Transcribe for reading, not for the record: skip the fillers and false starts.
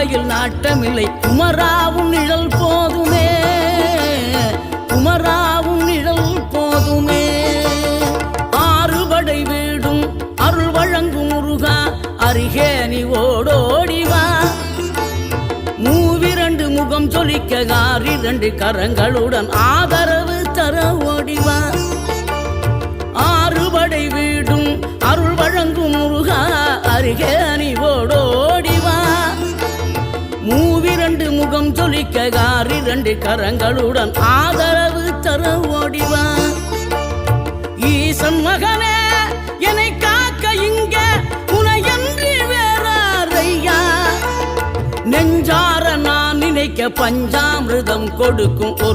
வாழ்க்கையில் நாட்டமில்லை குமராவும் நிழல் போதுமே, குமராவும் நிழல் போதுமே. ஆறுபடை வீடும் அருள் வழங்கும் முருகா அருகே நீ ஓடோடிவா. மூவிரண்டு முகம் சொலிக்க ஆறிரண்டு கரங்களுடன் ஆதரவு தர ஓடிவா. ஆறுபடை வீடும் அருள் வழங்கும் முருகா அருகே நீ ஓடோடிவா. மூவிரண்டு முகம் சொலிக்க ஆறிரண்டு கரங்களுடன் ஆதரவு தர ஓடிவா. ஈசன் மகனே என்னை காக்க இங்க உனையன்றி வேறாரையா. நெஞ்சார நான் நினைக்க பஞ்சாமிர்தம் கொடுக்கும் ஒரு